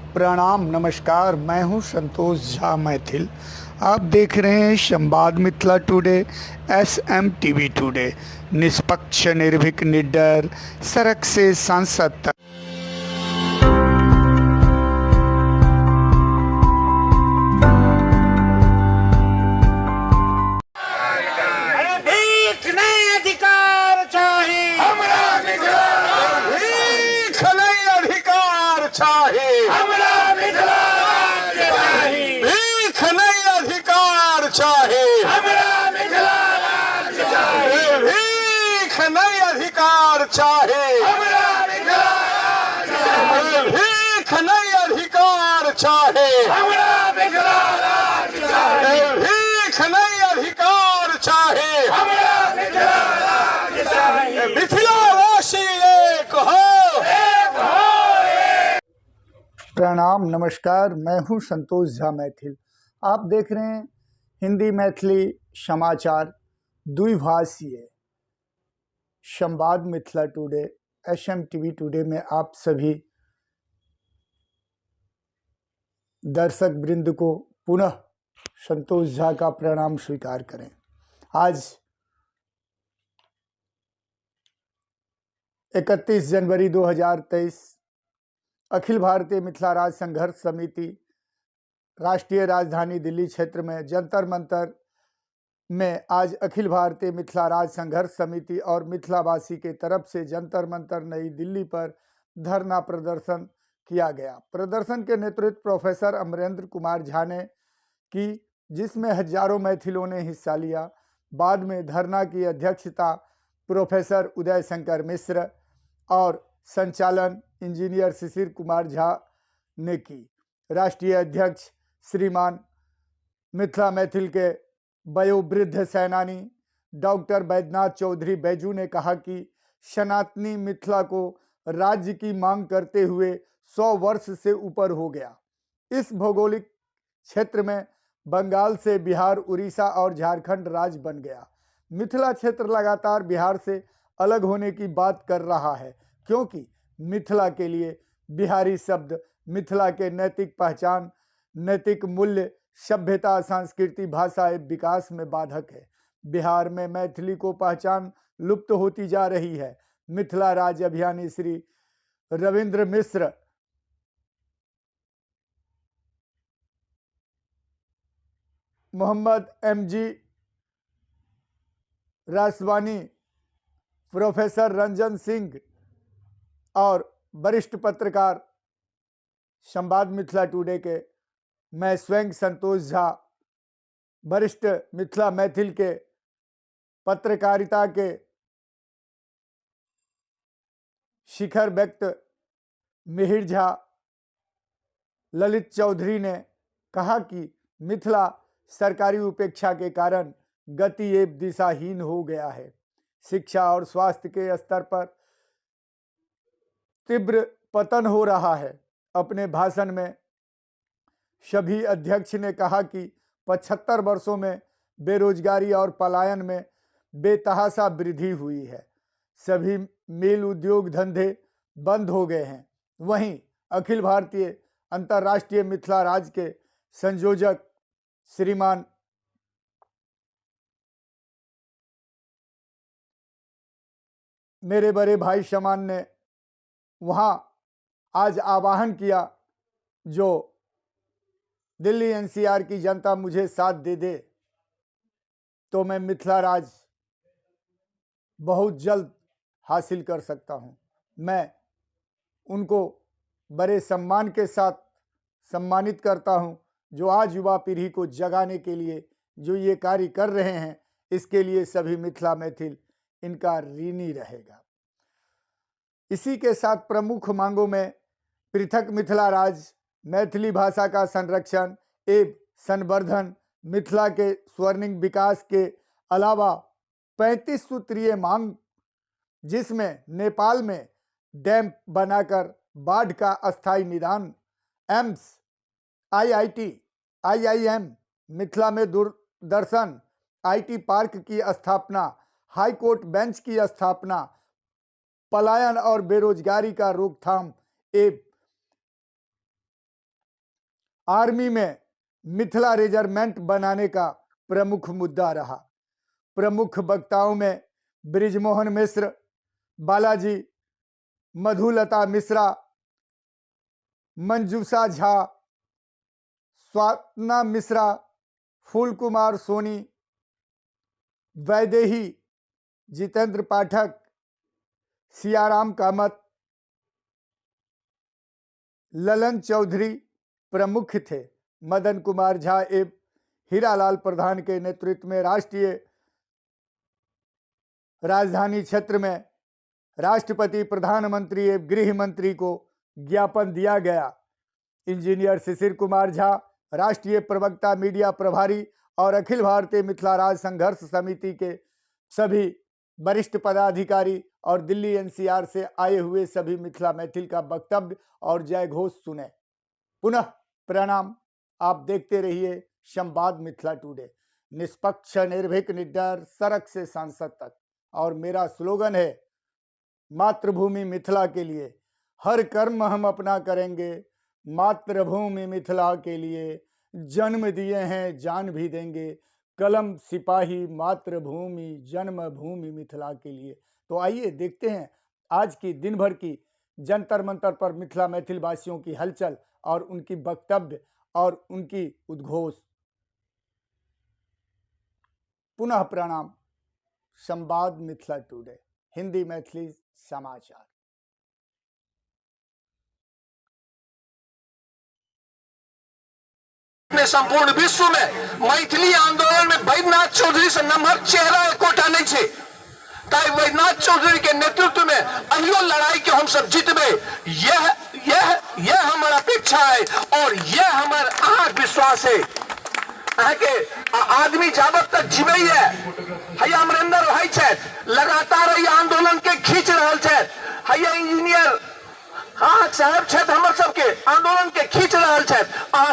प्रणाम, नमस्कार। मैं हूं संतोष झा मैथिल। आप देख रहे हैं संवाद मिथिला टुडे, SMTV टुडे। निष्पक्ष, निर्भीक, निडर, सड़क से सांसद तक। भीख नहीं अधिकार चाहिए, हमरा मिथिला भीख नहीं अधिकार चाहिए, हमरा मिथिला राज्य चाही भीख नहीं अधिकार चाहिए, हमरा मिथिला राज्य चाही भीख नहीं अधिकार चाहिए, हमरा मिथिला राज्य चाही भीख नहीं अधिकार चाहिए, हमरा मिथिला राज्य चाही भीख नहीं अधिकार चाहिए। हमरा मिथिला राज्य चाही मिथिलावासी एक हो। प्रणाम, नमस्कार। मैं हूं संतोष झा मैथिल। आप देख रहे हैं हिंदी मैथिली समाचार द्विभाषीय संवाद मिथिला टुडे, SMTV टुडे में आप सभी दर्शक वृंद को पुनः संतोष झा का प्रणाम स्वीकार करें। आज 31 जनवरी 2023 अखिल भारतीय मिथिला राज्य संघर्ष समिति राष्ट्रीय राजधानी दिल्ली क्षेत्र में जंतर मंतर में आज अखिल भारतीय मिथिला राज्य संघर्ष समिति और मिथिलावासी के तरफ से जंतर मंतर नई दिल्ली पर धरना प्रदर्शन किया गया। प्रदर्शन के नेतृत्व प्रोफेसर अमरेंद्र कुमार झा ने की, जिसमें हजारों मैथिलों ने हिस्सा लिया। बाद में धरना की अध्यक्षता प्रोफेसर उदय शंकर मिश्र और संचालन इंजीनियर शिशिर कुमार झा ने की। राष्ट्रीय अध्यक्ष श्रीमान मिथिला मैथिल के वयोवृद्ध सेनानी डॉक्टर बैद्यनाथ चौधरी बैजू ने कहा कि सनातनी मिथिला को राज्य की मांग करते हुए 100 वर्ष से ऊपर हो गया। इस भौगोलिक क्षेत्र में बंगाल से बिहार, उड़ीसा और झारखंड राज्य बन गया। मिथिला क्षेत्र लगातार बिहार से अलग होने की बात कर रहा है, क्योंकि मिथिला के लिए बिहारी शब्द मिथिला के नैतिक पहचान, नैतिक मूल्य, सभ्यता, संस्कृति, भाषा एवं विकास में बाधक है। बिहार में मैथिली को पहचान लुप्त होती जा रही है। मिथिला राज्य अभियानी श्री रविंद्र मिश्र मोहम्मद MG रासवानी, प्रोफेसर रंजन सिंह और वरिष्ठ पत्रकार संवाद मिथिला टुडे के मैं स्वयं संतोष झा, वरिष्ठ मिथिला मैथिल के पत्रकारिता के शिखर व्यक्त मिहिर झा, ललित चौधरी ने कहा कि मिथिला सरकारी उपेक्षा के कारण गति एवं दिशाहीन हो गया है। शिक्षा और स्वास्थ्य के स्तर पर तीव्र पतन हो रहा है। अपने भाषण में सभी अध्यक्ष ने कहा कि 75 वर्षों में बेरोजगारी और पलायन में बेतहाशा वृद्धि हुई है। सभी मिल, उद्योग, धंधे बंद हो गए हैं। वहीं अखिल भारतीय अंतर्राष्ट्रीय मिथिला राज्य के संयोजक श्रीमान मेरे बड़े भाई समान ने वहां आज आह्वान किया, जो दिल्ली NCR की जनता मुझे साथ दे दे तो मैं मिथिला राज्य बहुत जल्द हासिल कर सकता हूं। मैं उनको बड़े सम्मान के साथ सम्मानित करता हूं, जो आज युवा पीढ़ी को जगाने के लिए जो ये कार्य कर रहे हैं, इसके लिए सभी मिथिला मैथिल इनका ऋणी रहेगा। इसी के साथ प्रमुख मांगों में पृथक मिथिला राज्य, मैथिली भाषा का संरक्षण एवं संवर्धन, मिथिला के स्वर्णिम विकास के अलावा 35 सूत्रीय मांग, जिसमें नेपाल में डैम बनाकर बाढ़ का अस्थायी निदान, एम्स, IIT, IIM, मिथिला में दूरदर्शन, IT पार्क की स्थापना, हाई कोर्ट बेंच की स्थापना, पलायन और बेरोजगारी का रोकथाम एवं आर्मी में मिथिला रेजिमेंट बनाने का प्रमुख मुद्दा रहा। प्रमुख वक्ताओं में ब्रिजमोहन मिश्र, बालाजी, मधुलता मिश्रा, मंजूषा झा, स्वातना मिश्रा, फूल कुमार सोनी, वैदेही, जितेंद्र पाठक, सियाराम कामत, ललन चौधरी प्रमुख थे। मदन कुमार झा एवं हीरालाल प्रधान के नेतृत्व में राष्ट्रीय राजधानी क्षेत्र में राष्ट्रपति, प्रधानमंत्री एवं गृह मंत्री को ज्ञापन दिया गया। इंजीनियर शिशिर कुमार झा, राष्ट्रीय प्रवक्ता, मीडिया प्रभारी और अखिल भारतीय मिथिला राज संघर्ष समिति के सभी वरिष्ठ पदाधिकारी और दिल्ली एनसीआर से आए हुए सभी मिथिला मैथिल का वक्तव्य और जय घोष सुने। पुनः प्रणाम। आप देखते रहिए संवाद मिथिला टुडे, निष्पक्ष, निर्भीक, निडर, सड़क से सांसद तक। और मेरा स्लोगन है, मातृभूमि मिथिला के लिए हर कर्म हम अपना करेंगे, मातृभूमि मिथिला के लिए जन्म दिए हैं जान भी देंगे, कलम सिपाही मातृभूमि जन्मभूमि मिथिला के लिए। तो आइए देखते हैं आज की दिन भर की जंतर मंतर पर मिथिला मैथिल वासियों की हलचल और उनकी वक्तव्य और उनकी उद्घोष। पुनः प्रणाम। संवाद मिथिला टुडे, हिंदी मैथिली समाचार। संपूर्ण विश्व में मैथिली आंदोलन में वैद्यनाथ चौधरी से नम्हर चेहरा एकोटा नहीं छे। ताई वैद्यनाथ चौधरी के नेतृत्व में अहियो लड़ाई के हम सब जीतबे, यह हमारा अपेक्षा है और यह हमार आत्म विश्वास है। के आदमी जाबत तक जीवे है, हैया अमरेंद्र भाई छे लगातार ये आंदोलन के खींच रहल छे। हैया इंजीनियर हाँ साहब छे हमर सबके आंदोलन के खींच रहल छे।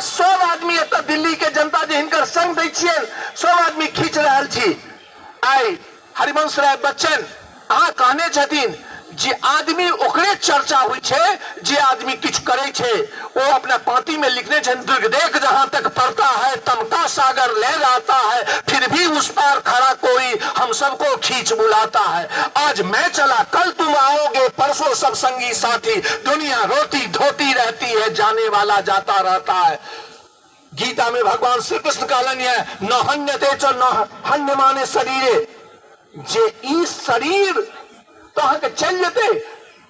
सब आदमी एत दिल्ली के जनता जे हिनकर संग दै छियन, सब आदमी खींच रहल छी। आई हरिवंश राय बच्चन अहाँ कहने छथिन जे आदमी ओकरे चर्चा हुई छे जे आदमी कुछ करे छे। वो अपना पांति में लिखने छे, दुर्गदेख जहां तक पड़ता है तमता सागर लहर आता है, फिर भी उस पार खड़ा कोई हम सबको खींच बुलाता है। आज मैं चला कल तुम आओगे, परसों सब संगी साथी, दुनिया रोती धोती रहती है, जाने वाला जाता रहता है। गीता में भगवान श्री कृष्ण कहलन है, न हन्यते च न हन्य माने शरीरे, जे ई शरीर तो अहाँ के चल जेते,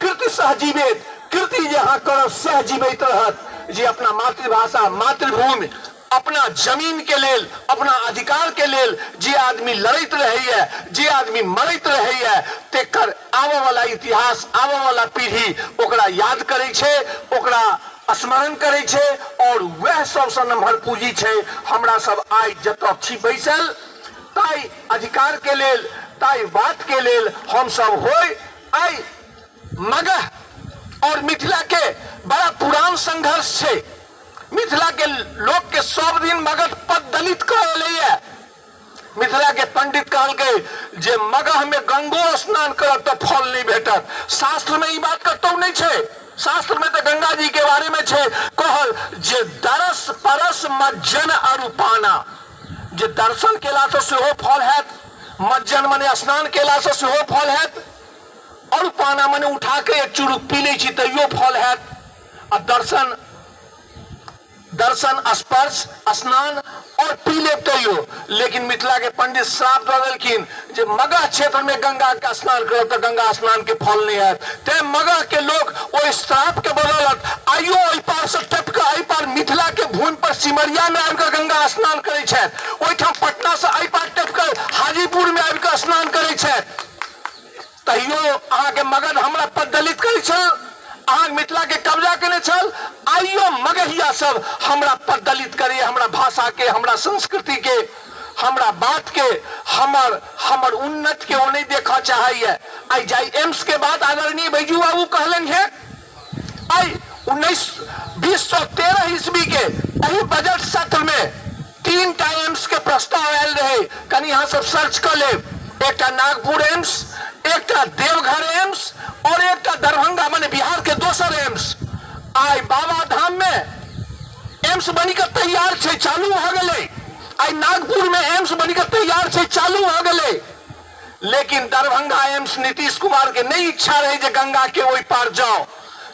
कृति सहजीवित, कृति जहाँ करब सह जीवित रहत। जे अपना मातृभाषा, मातृभूमि, अपना जमीन के लेल, अपना अधिकार के लेल जे आदमी लड़त रही है, जे आदमी मरत रही है, तेकर आवे वाला इतिहास, आवे वाला पीढ़ी ओकरा याद करे छे, ओकरा स्मरण करे छे और वह सबसे नम्हर पूंजी छे। हमरा सब आई जतऽ छी बैसल, ताई अधिकार के लेल, ताई बात के लेल हम सब होय। आई मगह और मिथिला के बड़ा पुरान संघर्ष छे। मिथिला के लोग के सब दिन मगध पद दलित कहले। मिथिला के पंडित कहल के जे मगह में गंगो स्नान करब तो फल नहीं भेटत। शास्त्र में ई बात कतौ नहीं छे। शास्त्र में तो गंगा जी के बारे में छे कहल जे दरस परस मज्जन अरूपाना, जे दर्शन केला से सेहो फल हैत, मज्जन माने स्नान केला से सेहो फल हैत, और पाना माने उठा के एक चुरुक पी लै छी तैयो फल हैत। आ दर्शन स्पर्श स्नान और पी ले तैयो। लेकिन मिथिला के पंडित श्राप दऽ देलखिन जे मगध क्षेत्र में गंगा का स्नान करब तो गंगा स्नान के फल नहीं हैत। ते मगध के लोग ओहि श्राप के बदौलत आइयो ओहि पार से टप के एहि पार मिथिला के भूमि पर सिमरिया में आबि के गंगा स्नान करे छथि। ओहिठाम पटना से एहि पार टप के हाजीपुर में आबि के स्नान करे छथि। तैयो अहाँ के मगध हमरा पर दलित करे छल, अहाँ मिथिला के कब्जा केने छल। आइयो मगहिया सब हमरा पर दलित करे, हमरा भाषा के, हमरा संस्कृति के, हमरा बात के, हमर उन्नत के वो नहीं देखा चाहिए। आई जाई एम्स के बाद आदरणीय बैजू बाबू कहलन है, आई 2013 ईस्वी के एही बजट सत्र में 3 एम्स के प्रस्ताव आयल रहे। कनी यहाँ सब सर्च कर ले। एक नागपुर एम्स, एक देवघर एम्स और एक दरभंगा माने बिहार के दोसर एम्स। आई बाबा धाम में एम्स बनिकर तैयार छे, चालू हो गए। आई नागपुर में एम्स बनिकर तैयार छे, चालू हो गए। लेकिन दरभंगा एम्स नीतीश कुमार के नहीं इच्छा रही जे गंगा के ओई पार जाओ।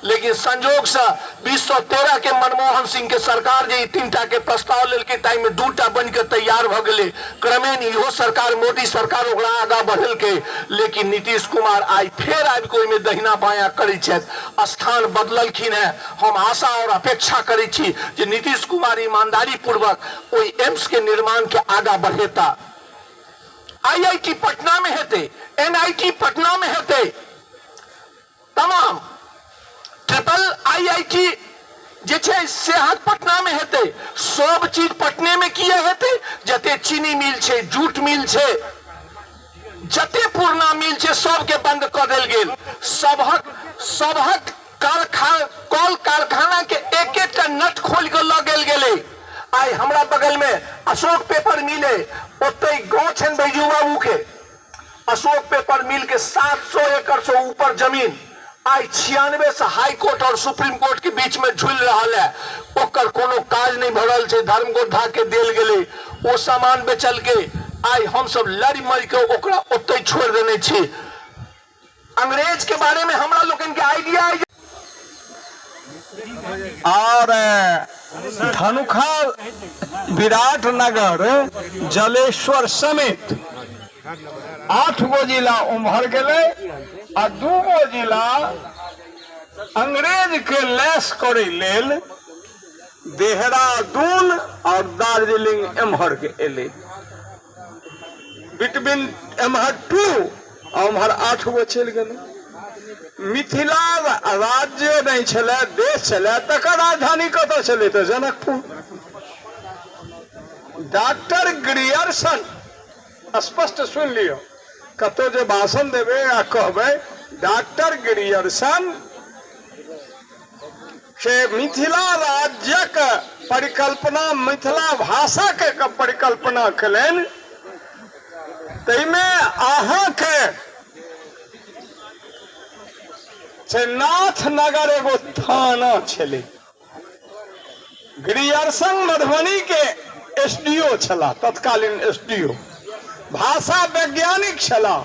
लेकिन संजोग से 2013 के मनमोहन सिंह के सरकार जे 3टा के प्रस्ताव लेके टाइम में 2टा बनकर तैयार भ गए। क्रमेण इहो सरकार मोदी सरकार ओकरा आगा बढ़ल के। लेकिन नीतीश कुमार आई फिर आबि कोई में दहिना बाया करै छथि, स्थान बदललखिन है। हम आशा और अपेक्षा करै छी जे नीतीश कुमार ईमानदारी पूर्वक ओई एम्स के निर्माण के आगा बढ़ेता। IIT पटना में हेते, NIT पटना में हेते, तमाम ट्रिपल IIT जे छे सेहत पटना में हेते। सब चीज पटने में किए हेते। जते चीनी मिल छे, जूट मिल छे, जते पुरना मिल छे सबके बंद कर देल गेल। सबहक कल कारखाना के एक एक नट खोल के ल गेल गेले। आई हमरा बगल में अशोक पेपर मिल है, ओते गांव छन बैजू बाबू के। अशोक पेपर मिल के 700 एकड़ से ऊपर जमीन आई 96 से हाई कोर्ट और सुप्रीम कोर्ट के बीच में झूल रहा है। ओकर कोनो काज नहीं भरल छे, धर्मगोधा के देल गेले। वो सामान बेचल के आई हम सब लड़ी मरी के ओकरा ओते छोड़ देने छी। अंग्रेज के बारे में हमरा लोगन के आइडिया है। और धनुखा, विराटनगर, जलेश्वर समेत 8 गो जिला उम्हर गए आ 2 गो जिला अंग्रेज के लैस करे लेल देहरादून और दार्जिलिंग एम्हर के एले। बिटवीन एम्हर 2 और उम्हर 8 गो चल गए। मिथिला राज्य नहीं छले, देश छले, तकर राजधानी कत छले तो जनकपुर। डॉक्टर ग्रियर्सन स्पष्ट सुन लियो, कतो जो भाषण देवे आ कहबे डॉक्टर ग्रियर्सन से मिथिला राज्यक परिकल्पना, मिथिला भाषा के परिकल्पना कलन। तैमे अहाँ के नाथनगर एगो थाना छले। ग्रियर्सन मधुबनी के SDO छला, तत्कालीन SDO। भाषा वैज्ञानिक छला,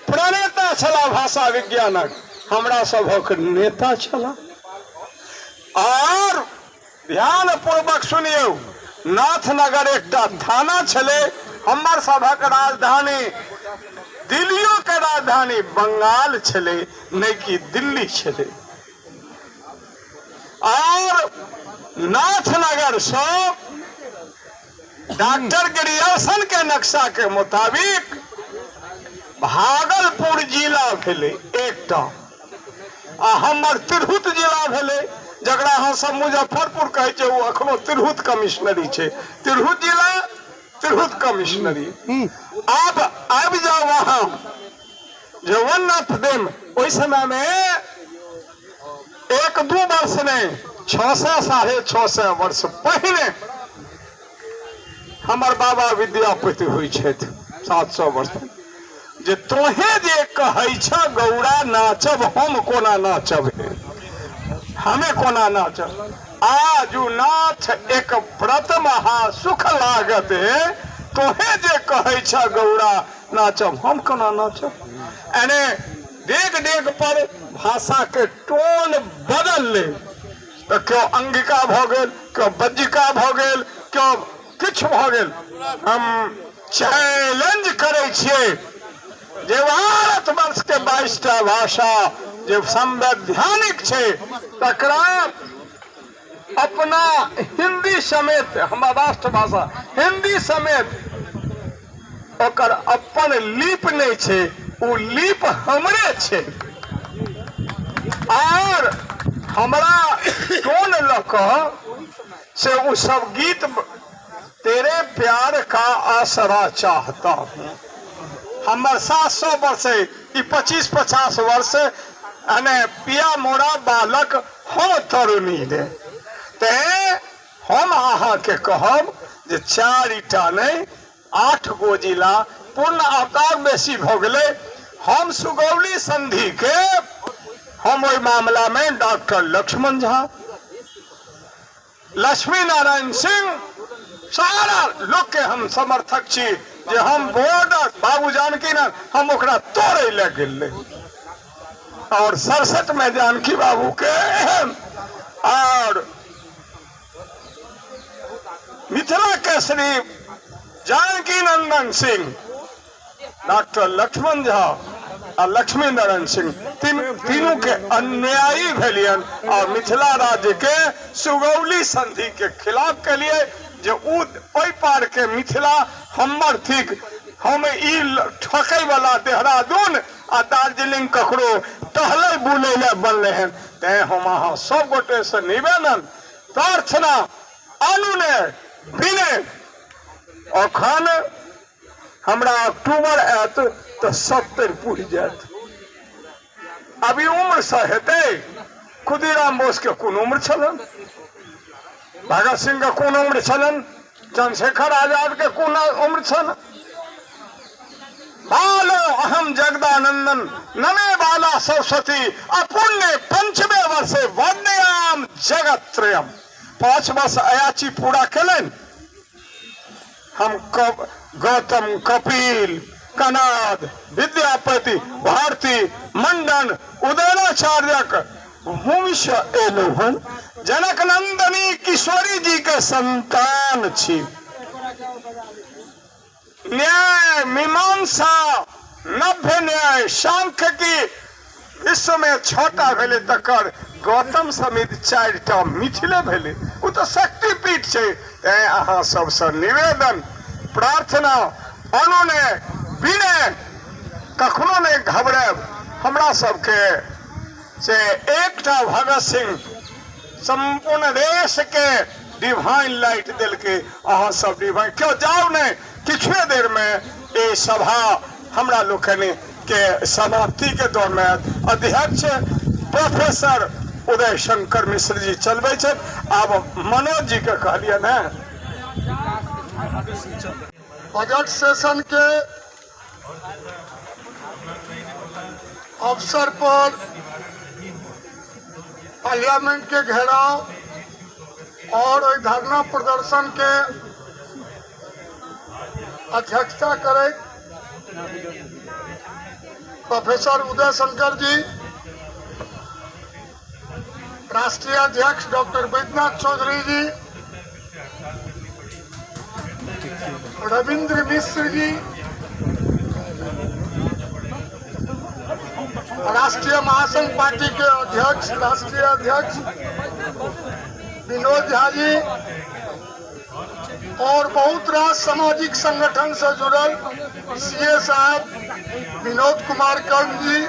प्रणेता छला भाषा विज्ञानक, हमरा सभक नेता छला। और ध्यान पूर्वक सुनियो, नाथनगर एकटा थाना छले। हमर सभक राजधानी, दिल्लियों के राजधानी बंगाल छले, नहीं कि दिल्ली छले। और नाथनगर से डॉक्टर ग्रियर्सन के नक्शा के मुताबिक भागलपुर जिला भेले एकटा, आ हमर तिरहुत जिला भेले, जकरा हम सब मुजफ्फरपुर कहे छे, वो अखनो तिरहुत कमिश्नरी छे। तिरहुत जिला, तिरहुत कमिश्नरी। अब आबि जाओ वहां जो वन ऑफ देम, ओई समय में 1-2 वर्ष नहीं, 600-650 वर्ष पहले हमार बाबा विद्यापति हुई छथि 700 वर्ष। जे तोहे जे कहै छ गौड़ा नाचब, हम कोना नाचब, हमें कोना नाचब। आजू नाथ एक व्रत महा सुख लागत है, तोहे जे कहै छ गौड़ा नाचब, हम कोना नाचब। एने डेग डेग पर भाषा के टोन बदल ले। तो क्यों अंगिका भ गेल, क्यों बज्जिका भ गेल, क्यों किछ भ गेल। हम चैलेंज करै छियै जे भारत वर्ष के 22टा भाषा जे संवैधानिक छे, तकरा अपना हिंदी समेत, हमारा राष्ट्रभाषा हिंदी समेत ओकर अपन लिपि नहीं छे, वो लिपि हमरे छे। और हमरा टोन लक से वो सब गीत, तेरे प्यार का आसरा चाहता हूँ, हमार 700 वर्ष, 25-50 वर्ष, अने पिया मोरा बालक हम तरुणी दे। ते हम अहाँ के कहब जे 4टा नहीं 8 गो जिला पूर्ण अवतार बेसी भ गए। हम सुगौली संधि के हम ओई मामला में डॉक्टर लक्ष्मण झा, लक्ष्मी नारायण सिंह सारा लोग के हम समर्थक छी जे हम वोट बाबू जानकी ना हम ओकरा तोड़े ले गेले और 67 में जानकी बाबू के और मिथिला केसरी जानकी नंदन सिंह डॉक्टर लक्ष्मण झा और लक्ष्मी नारायण सिंह तीनों के अन्यायी भेलियन और मिथिला राज्य के सुगौली संधि के खिलाफ के लिए जो ओई पार के मिथिला हमर थिक हम ई ठकै वाला देहरादून आ दार्जिलिंग ककरो टहले बुले ले बनले हैं ते हम अहाँ सब गोटे से निवेदन प्रार्थना अनुने बिने अखन हमरा अक्टूबर आयत तो 70 पूरी जात अभी उम्र से हेते खुदीराम बोस के कौन उम्र छलन भगत सिंह के कौन उम्र छलन चंद्रशेखर आजाद के कौन उम्र छलन बालो अहम जगदानंदन नमे बाला सरस्वती अपुण्य पंचमे वर्षे वन्याम जगत त्रयम 5 वर्ष अयाची पूरा कलन हम गौतम कपिल कनाद विद्यापति भारती मंडन उदयनाचार्य भूमिष्य एलोहन जनक नंदनी किशोरी जी के संतान छी न्याय मीमांसा नभ्य न्याय सांख्य की विश्व में छोटा भेले तकर गौतम समेत 4टा मिथिले भेले वो तो शक्तिपीठ छे अहाँ सबसे निवेदन प्रार्थना अनुने बिने कखनो नहीं घबराब हमरा सबके से एकटा भगत सिंह संपूर्ण देश के डिवाइन लाइट दिल के अहाँ सब डिवाइन क्यों जाओ नहीं किछुए देर में ये सभा हमरा लोकनि के समाप्ति के दौर में अध्यक्ष प्रोफेसर उदय शंकर मिश्र जी चलबे छे आब मनोज जी के कहलिए ना बजट सेशन के अवसर पर पार्लियामेंट के घेराव और धरना प्रदर्शन के अध्यक्षता करे प्रोफेसर उदय शंकर जी, राष्ट्रीय अध्यक्ष डॉक्टर बैद्यनाथ चौधरी जी, रविंद्र मिश्र जी, राष्ट्रीय महासंघ पार्टी के अध्यक्ष राष्ट्रीय अध्यक्ष विनोद झा जी और बहुत रास सामाजिक संगठन से जुड़ल सीए साहब विनोद कुमार कर्म जी,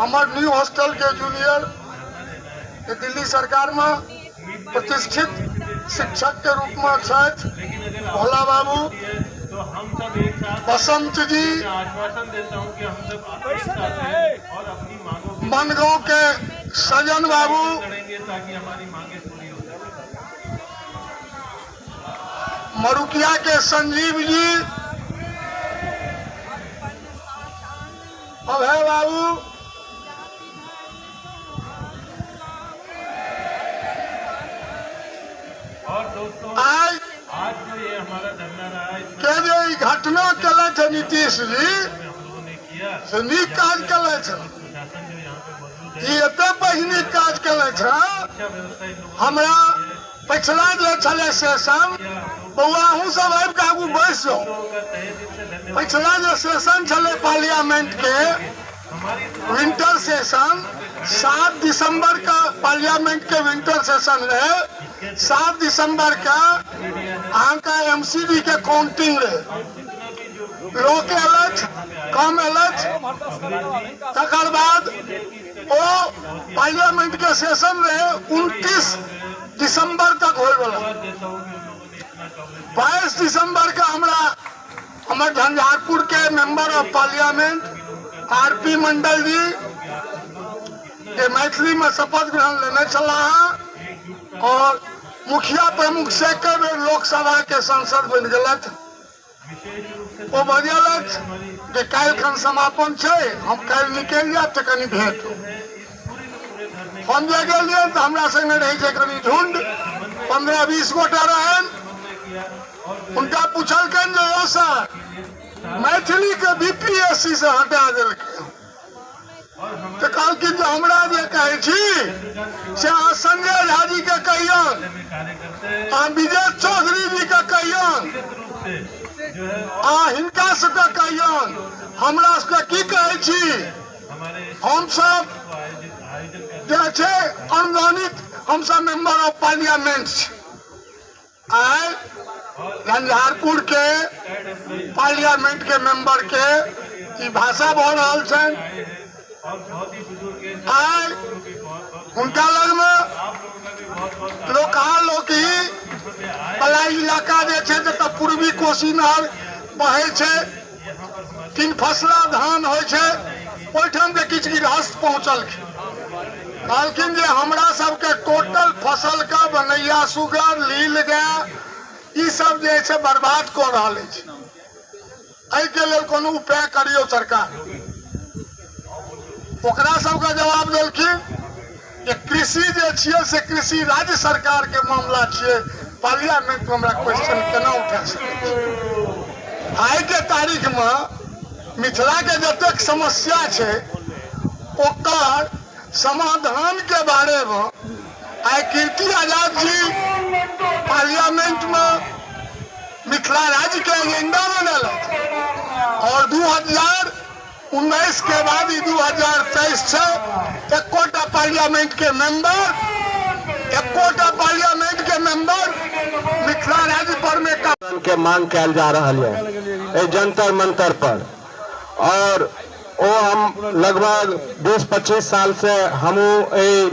हमार न्यू हॉस्टल के जूनियर के दिल्ली सरकार में प्रतिष्ठित शिक्षक के रूप में छथि भोला बाबू, बसंत जी, मनगांव के सजन बाबू, मरुकिया के संजीव जी, अभय बाबू, आज जो ये हमारा धरना रहा है के जो ई घटना कले थे नीतीश जी से नीक काज कले थे, एते पहिने काज कले थे। हमरा पिछला जो चले सेशन बउआ हूँ सब आबि के आगू बैस जाओ, पिछला जो सेशन चले पार्लियामेंट के विंटर सेशन 7 दिसंबर का पार्लियामेंट के विंटर सेशन रहे, 7 दिसंबर का अहाँ का एमसीडी के काउंटिंग रहे, लोग एलथ कम एलथ, तकर बाद वो पार्लियामेंट के सेशन रहे 29 दिसंबर तक होए वाला। 22 दिसंबर का हमारे झंझारपुर के मेंबर ऑफ पार्लियामेंट आरपी मंडल जी के मैथिली में शपथ ग्रहण लेने चला है और मुखिया प्रमुख से कई लोकसभा के सांसद बन गलत। वो बजलत कि कल खन समापन छे, हम कल निकल जाए तो कनी भेंट हम जे गेलिए तो हमरा संगे रहे छे कनी झुंड, 15-20 गोटा रहन, उनका पूछलकन जो यो सर मैथिली के बीपीएससी से हटा दिलकै, तो कहलखिन जो हमरा जे कहै छी से अहाँ संजय झा जी के कहियन, अहाँ विजय चौधरी जी के कहियन, अहाँ हिनका सबके कहियन, हमरा सबके की कहै छी, हम सब जे छै अनुदानित, हम सब मेंबर ऑफ पार्लियामेंट छी। आइ झंझारपुर के पार्लियामेंट के मेंबर के ई भाषा भऽ रहल छनि। आइ उनका लग में लोग कहा लोग पलाई इलाका जे छै जतऽ पूर्वी कोशी नहर बहे छै, 3 फसला धान होइ छै, ओहिठाम के किछु गृहस्थ पहुंचलखिन, कहलखिन जे हमरा सबके टोटल फसल का बनैया सुगर लील गाय ई सब जे छै बर्बाद कऽ रहल अछि, एहि के लेल कोनो उपाय करियौ सरकार। ओकरा सबके जवाब देलखिन कि कृषि जे छियै से कृषि राज्य सरकार के मामला छियै, पार्लियामेंट में हमरा क्वेश्चन केना उठा सकै छी। आइ के तारीख में मिथिला के जतेक समस्या छै ओकर समाधान के बारे में आइ कीर्ति आजाद जी पार्लियामेंट में मिथिला राज्य के एजेंडा बनेलक, और 2019 के बाद 2023 से एकोटा पार्लियामेंट के मेंबर मिथिला राज्य पर में के मांग कैल जा रहा है जंतर मंतर पर, और वो हम लगभग 20-25 साल से हम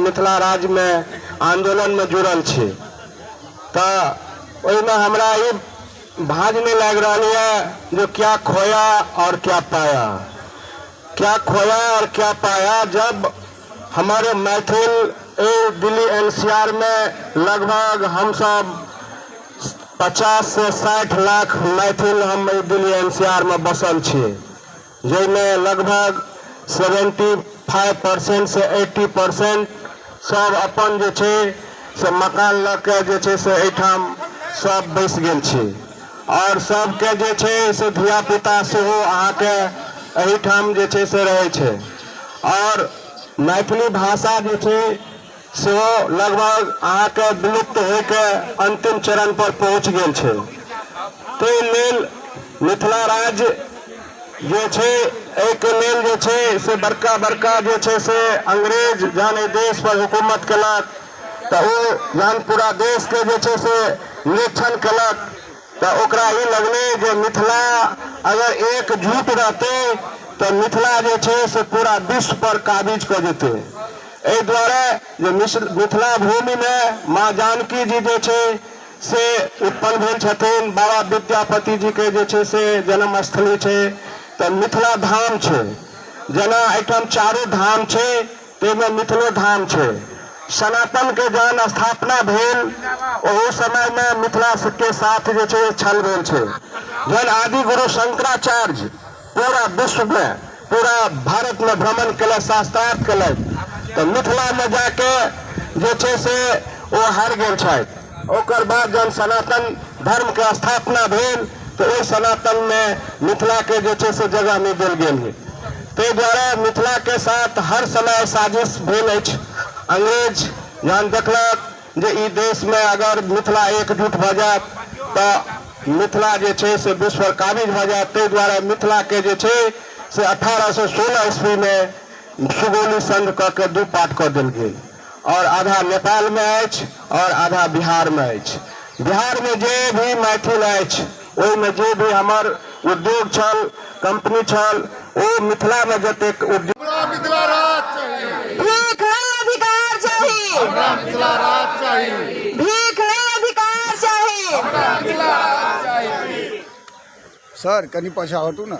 मिथिला राज्य में आंदोलन में जुड़ल छी, तो ओहिमे हमरा ई भाजने लग रहा है जो क्या खोया और क्या पाया, क्या खोया और क्या पाया। जब हमारे मैथिल दिल्ली एनसीआर में लगभग हम सब 50 से 60 लाख मैथिल हम दिल्ली एनसीआर में बसल छी, जिसमें लगभग 75% से 80% सब अपन जे छै से मकान लऽ के जे छै से एहिठाम सब बैस गेल छी, और सबके जे छै से धिया पुता सेहो अहाँके एहिठाम जे छै से रहै छै, और मैथिली भाषा जे छै सेहो लगभग अहाँके विलुप्त होइके अंतिम चरण पर पहुँच गेल छै। ताहि लेल मिथिला राज्य जे छै एहिके लेल जे छै से बड़का बड़का जे छै से अंग्रेज जहन एहि देश पर हुकूमत केलक तऽ ओ जहन पूरा देश के जे छै से निरीक्षण केलक तऽ ओकरा ई लगलै जे मिथिला अगर एकजुट रहतै तऽ मिथिला जे छै से पूरा विश्व पर काबिज कऽ जेतै। एहि दुआरे जे मिथिला भूमि में माँ जानकी जी जे छै से उत्पन्न भेल छथिन, बाबा विद्यापति जी के जे छै से जन्म स्थली छै, तऽ मिथिला धाम छै। जेना एहिठाम 4 धाम छै, ताहिमे मिथिलो धाम छै। सनातन के जहन स्थापना भेल ओहि समय में मिथिला के साथ जे छै छल भेल छै। जहन आदि गुरु शंकराचार्य पूरा विश्व में पूरा भारत में भ्रमण केलक, शास्त्रार्थ केलक, तो मिथिला में जाके जे छै से ओ हार गेल छथि। ओकर बाद जहन सनातन धर्म के स्थापना भेल तो ओहि सनातन में मिथिला के जे छै से जगह नहीं देल गेल है। ताहि दुआरे मिथिला के साथ हर समय साजिश भेल अछि। अंग्रेज जहन देखलक जे ई देश में अगर मिथिला एकजुट भऽ जायत तो मिथिला जे छै से विश्व पर काबिज भऽ जायत, ताहि दुआरे मिथिला के जे छै से 1816 ईस्वी में सुगौली संघ कऽ के 2 पार्ट कऽ देल गेल, और आधा नेपाल में अछि और आधा बिहार में अछि। बिहार में जे भी मैथिल अछि ओहिमे जे भी हमर उद्योग छल, कंपनी छल, ओ मिथिला में जतेक उद्योग मिथिला राज चाहिए, भीख नहीं अधिकार चाहिए, मिथिला राज चाहिए, भीख नहीं अधिकार चाहिए। सर कनी पाछा हटू ना,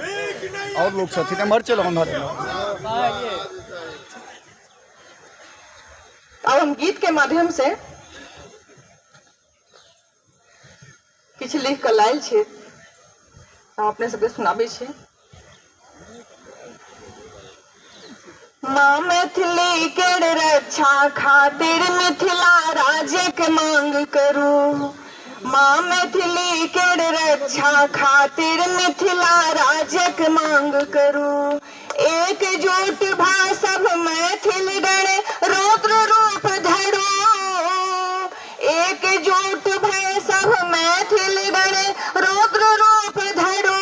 और लोग छथिन एम्हर चल अंदर। अब हम गीत के माध्यम से किछु लिख के लायल छी, हम अपने सबके सुनाबे छी। माँ मैथिली के रक्षा खातिर मिथिला राज्य राज्यक मांग करूं। माँ मैथिली केर रक्षा खातिर मिथिला राज्यक मांग करूं। एकजुट भा सब मैथिल गण रौद्र रूप धरो। एकजुट भय सब मैथिल गण रौद्र रूप धरो।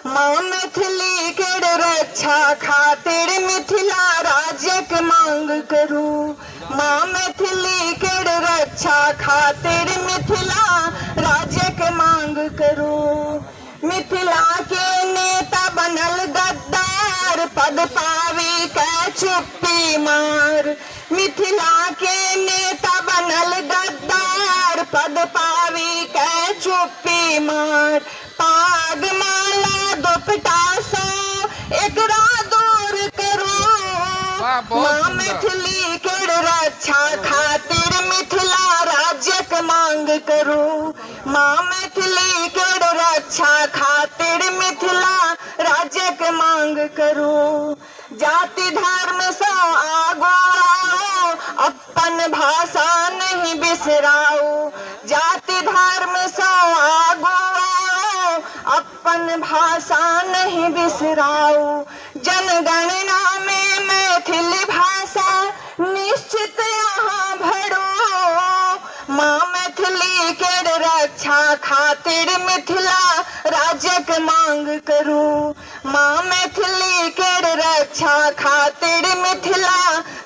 माँ मैथिली केर रक्षा खातिर मिथिला राज्यक मांग करूं। माँ मैथिली केर रक्षा खातिर मिथिला राज्यक मांग करूं। मिथिला के नेता बनल गद्दार पद पावी कै चुप्पी मार। मिथिला के नेता बनल गद्दार पद पावी कै चुप्पी मार। पाग माला दुपट्टा सो एकरा दूर करो। माँ मैथिली केर रक्षा खातिर मिथिला राज्यक मांग करूं। माँ मैथिली केर रक्षा खातिर मिथिला राज्यक मांग करूं। जाति धर्म से आगू आओ अपन भाषा नहीं बिसराओ। जाति धर्म से आगू आओ अपन भाषा नहीं बिसराओ। जनगणना में मैथिली भाषा निश्चित यहाँ भरो। माँ मैथिली केर रक्षा खातिर मिथिला राज्यक मांग करूं। माँ मैथिली केर रक्षा खातिर मिथिला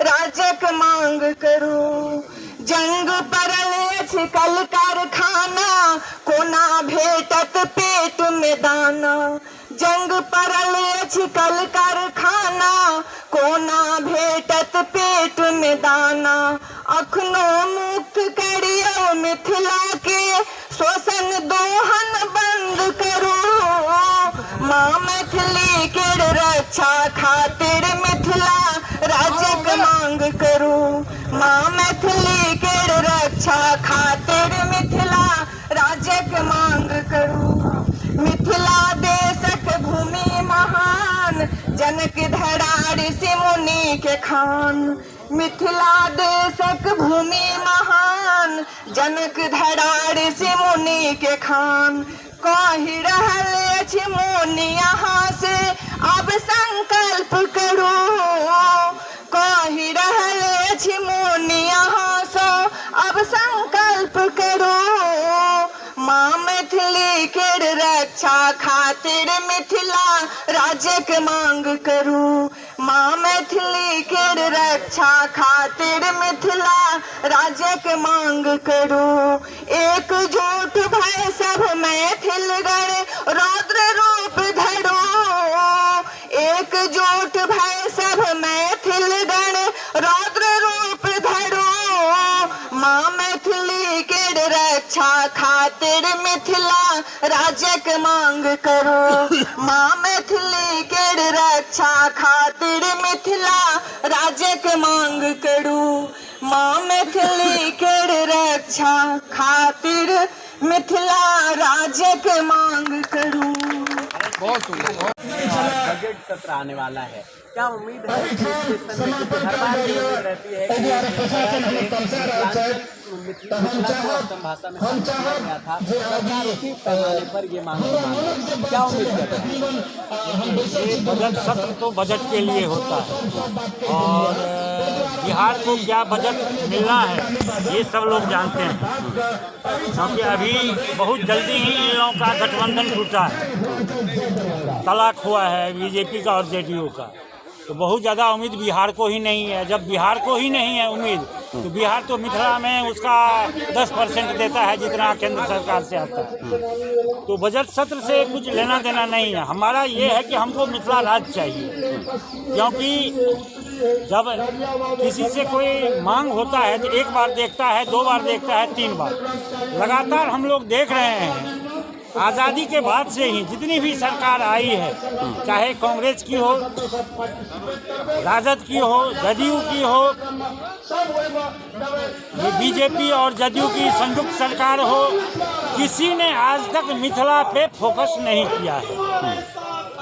राज्यक मांग करूं। जंग पड़ल अछि कल कारखाना कोना भेटत पेट में दाना। जंग पड़ल अछि कल कारखाना कोना भेटत पेट में दाना। अखनो मुक्त करियो मिथिला के शोषण दोहन बंद करो। माँ मैथिली केर रक्षा खातिर मिथिला राज्यक मांग करूं। माँ मैथिली केर रक्षा खातिर मिथिला राज्यक मांग करूं। मिथिला देशक भूमि महान जनक धरा ऋषि मुनि के खान। मिथिला देशक भूमि महान जनक धरा ऋषि मुनि के खान। कहि रहल अछि मुनि यहाँ से अब संकल्प करो। कहि रहल अछि मुनि यहाँ से अब संकल्प करो। माँ मैथिली केर रक्षा खातिर मिथिला राज्यक मांग करूं। माँ मैथिली केर रक्षा खातिर मिथिला राज्यक मांग करूं। एकजुट भय सब मैथिल गण रौद्र रूप धरो। एकजुट भय सब मैथिल गण रौद्र रूप धरो। माँ मैथिली केर रक्षा खातिर मिथिला राज्यक मांग करो। माँ मैथिली केर रक्षा खातिर मिथिला राज्यक मांग करो। माँ मैथिली केर रक्षा खातिर मिथिला राज्यक मांग करो। बजट सत्र आने वाला है, क्या उम्मीद है कि इस समय की हर बार ये उम्मीद रहती है कि मिथिला को उत्तम भाषा में शामिल किया गया था, सरकार उसी पैमाने पर ये मांग है, क्या उम्मीद करते हैं? ये बजट सत्र तो बजट के लिए होता है और बिहार को क्या बजट मिलना है ये सब लोग जानते हैं, क्योंकि अभी बहुत जल्दी ही इन लोगों का गठबंधन टूटा है, तलाक हुआ है बीजेपी का और जेडीयू का। तो बहुत ज़्यादा उम्मीद बिहार को ही नहीं है। जब बिहार को ही नहीं है उम्मीद, तो बिहार तो मिथिला में उसका 10% देता है जितना केंद्र सरकार से आता है। तो बजट सत्र से कुछ लेना देना नहीं है। हमारा ये है कि हमको मिथिला राज्य चाहिए, क्योंकि जब किसी से कोई मांग होता है तो एक बार देखता है, 2 बार देखता है, 3 बार। लगातार हम लोग देख रहे हैं आज़ादी के बाद से ही जितनी भी सरकार आई है, चाहे कांग्रेस की हो, राजद की हो, जदयू की हो, ये बीजेपी और जदयू की संयुक्त सरकार हो, किसी ने आज तक मिथिला पे फोकस नहीं किया है।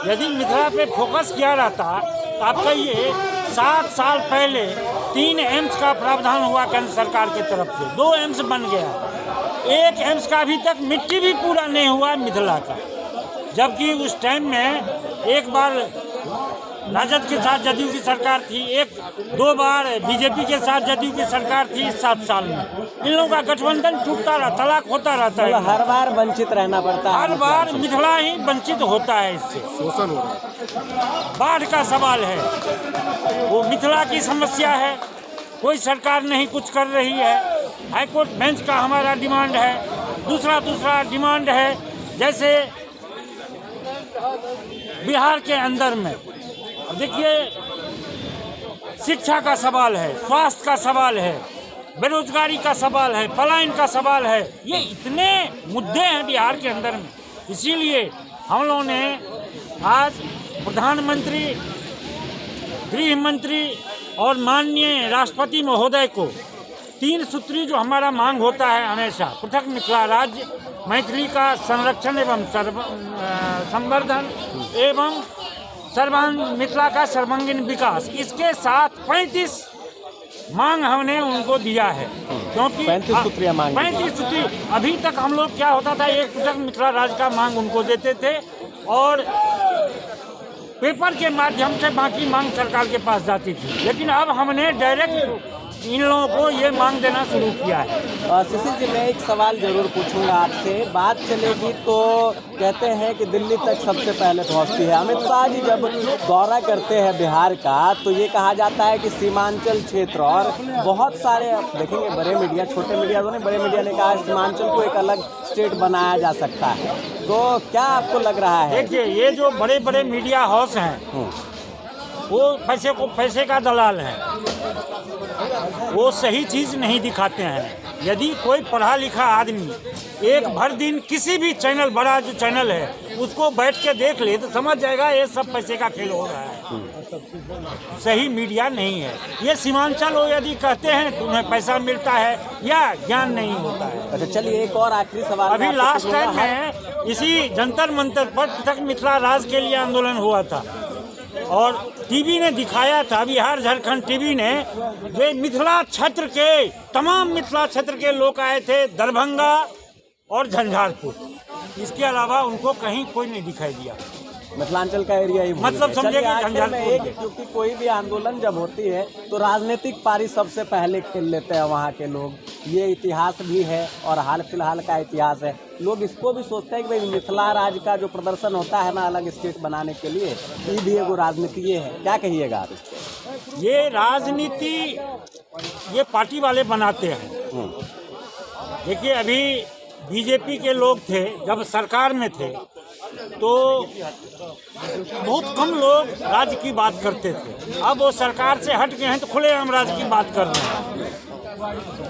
यदि मिथिला पे फोकस किया रहता तो आप कहिए 7 साल पहले 3 एम्स का प्रावधान हुआ केंद्र सरकार की तरफ से, 2 एम्स बन गया, 1 एम्स का अभी तक मिट्टी भी पूरा नहीं हुआ मिथिला का। जबकि उस टाइम में एक बार राजद के साथ जदयू की सरकार थी, 2 बार बीजेपी के साथ जदयू की सरकार थी 7 साल में। इन लोगों का गठबंधन टूटता रहा, तलाक होता रहता है, हर बार वंचित रहना पड़ता है, हर बार मिथिला ही वंचित होता है, इससे शोषण हो रहा है। बाढ़ का सवाल है, वो मिथिला की समस्या है, कोई सरकार नहीं कुछ कर रही है। हाईकोर्ट बेंच का हमारा डिमांड है, दूसरा डिमांड है, जैसे बिहार के अंदर में देखिए शिक्षा का सवाल है, स्वास्थ्य का सवाल है, बेरोजगारी का सवाल है, पलायन का सवाल है, ये इतने मुद्दे हैं बिहार के अंदर में। इसीलिए हम लोगों ने आज प्रधानमंत्री, गृह मंत्री और माननीय राष्ट्रपति महोदय को 3 सूत्री जो हमारा मांग होता है हमेशा, पृथक मिथिला राज्य, मैथिली का संरक्षण एवं संवर्धन एवं मिथिला का सर्वांगीण विकास, इसके साथ 35 मांग हमने उनको दिया है, क्योंकि 35 सूत्रीय मांग, 35 सूत्री। अभी तक हम लोग क्या होता था, एक पृथक मिथिला राज्य का मांग उनको देते थे और पेपर के माध्यम से बाकी मांग सरकार के पास जाती थी, लेकिन अब हमने डायरेक्ट इन लोगों को ये मांग देना शुरू किया है। सुशील जी, मैं एक सवाल जरूर पूछूंगा आपसे। बात चलेगी तो कहते हैं कि दिल्ली तक सबसे पहले पहुंचती है। अमित शाह जी जब दौरा करते हैं बिहार का तो ये कहा जाता है कि सीमांचल क्षेत्र, और बहुत सारे आप देखेंगे बड़े मीडिया, छोटे मीडिया तो नहीं, बड़े मीडिया ने कहा सीमांचल को एक अलग स्टेट बनाया जा सकता है। तो क्या आपको लग रहा है? देखिए, ये जो बड़े बड़े मीडिया हाउस हैं वो पैसे का दलाल हैं, वो सही चीज़ नहीं दिखाते हैं। यदि कोई पढ़ा लिखा आदमी एक भर दिन किसी भी चैनल, बड़ा जो चैनल है उसको बैठ के देख ले तो समझ जाएगा ये सब पैसे का खेल हो रहा है, सही मीडिया नहीं है। ये सीमांचल वो यदि कहते हैं तो उन्हें पैसा मिलता है या ज्ञान नहीं होता है। अच्छा, चलिए एक और आखिरी सवाल। अभी लास्ट टाइम में इसी जंतर मंतर पर पृथक मिथिला राज्य के लिए आंदोलन हुआ था और टीवी ने दिखाया था, बिहार झारखंड टीवी ने, जो मिथिला क्षेत्र के तमाम मिथिला क्षेत्र के लोग आए थे, दरभंगा और झंझारपुर, इसके अलावा उनको कहीं कोई नहीं दिखाई दिया। मिथिलांचल का एरिया ही मतलब समझे कि झंझारपुर, क्योंकि कोई भी आंदोलन जब होती है तो राजनीतिक पारी सबसे पहले खेल लेते हैं वहाँ के लोग। ये इतिहास भी है और हाल फिलहाल का इतिहास है। लोग इसको भी सोचते हैं कि भाई मिथिला राज्य का जो प्रदर्शन होता है ना अलग स्टेट बनाने के लिए, ये भी एगो राजनीति है। क्या कहिएगा आप इसको? ये राजनीति ये पार्टी वाले बनाते हैं। देखिए, अभी बीजेपी के लोग थे जब सरकार में थे तो बहुत कम लोग राज्य की बात करते थे, अब वो सरकार से हट गए हैं तो खुलेआम राज्य की बात कर रहे हैं।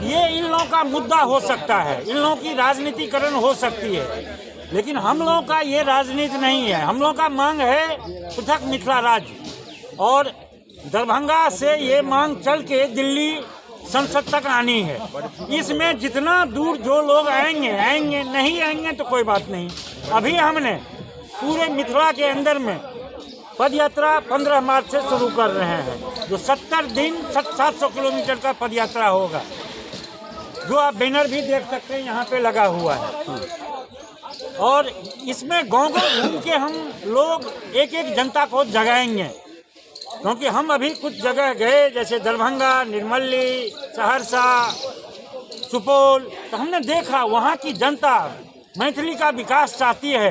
ये इन लोगों का मुद्दा हो सकता है, इन लोगों की राजनीतिकरण हो सकती है, लेकिन हम लोगों का ये राजनीति नहीं है। हम लोगों का मांग है पृथक मिथिला राज्य, और दरभंगा से ये मांग चल के दिल्ली संसद तक आनी है। इसमें जितना दूर जो लोग आएंगे, नहीं आएंगे तो कोई बात नहीं। अभी हमने पूरे मिथिला के अंदर में पद यात्रा 15 मार्च से शुरू कर रहे हैं, जो 70 दिन 700 किलोमीटर का पद यात्रा होगा, जो आप बैनर भी देख सकते हैं यहाँ पे लगा हुआ है। और इसमें गाँव-गाँव घूम के हम लोग एक जनता को जगाएंगे, क्योंकि हम अभी कुछ जगह गए जैसे दरभंगा, निर्मली, सहरसा, सुपौल, तो हमने देखा वहाँ की जनता मैथिली का विकास चाहती है,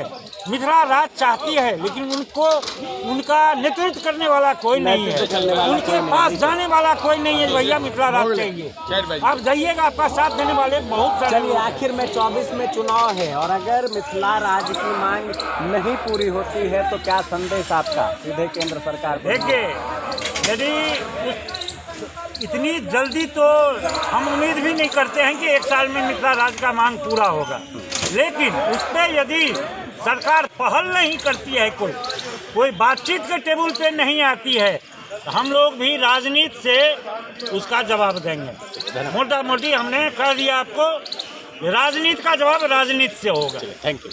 मिथिला राज्य चाहती है, लेकिन उनका नेतृत्व करने वाला कोई नहीं है, उनके पास जाने वाला कोई नहीं है। भैया मिथिला राज्य चाहिए, आप जाइएगा, आपका साथ देने वाले बहुत सारे। चलिए, आखिर में 24 में चुनाव है और अगर मिथिला राज्य की मांग नहीं पूरी होती है तो क्या संदेश आपका सीधे केंद्र सरकार को? देखिए, यदि इतनी जल्दी तो हम उम्मीद भी नहीं करते हैं कि 1 साल में मिथिला राज्य का मांग पूरा होगा, लेकिन उस पर यदि सरकार पहल नहीं करती है, कोई बातचीत के टेबल पे नहीं आती है, तो हम लोग भी राजनीति से उसका जवाब देंगे। मोटा मोटी हमने कह दिया आपको, राजनीति का जवाब राजनीति से होगा। Thank you.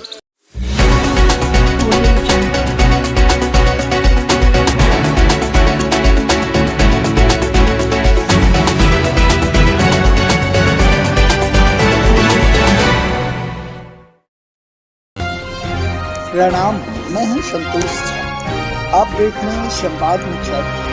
प्रणाम, मैं हूं संतोष झा। आप देख रहे हैं संवाद में।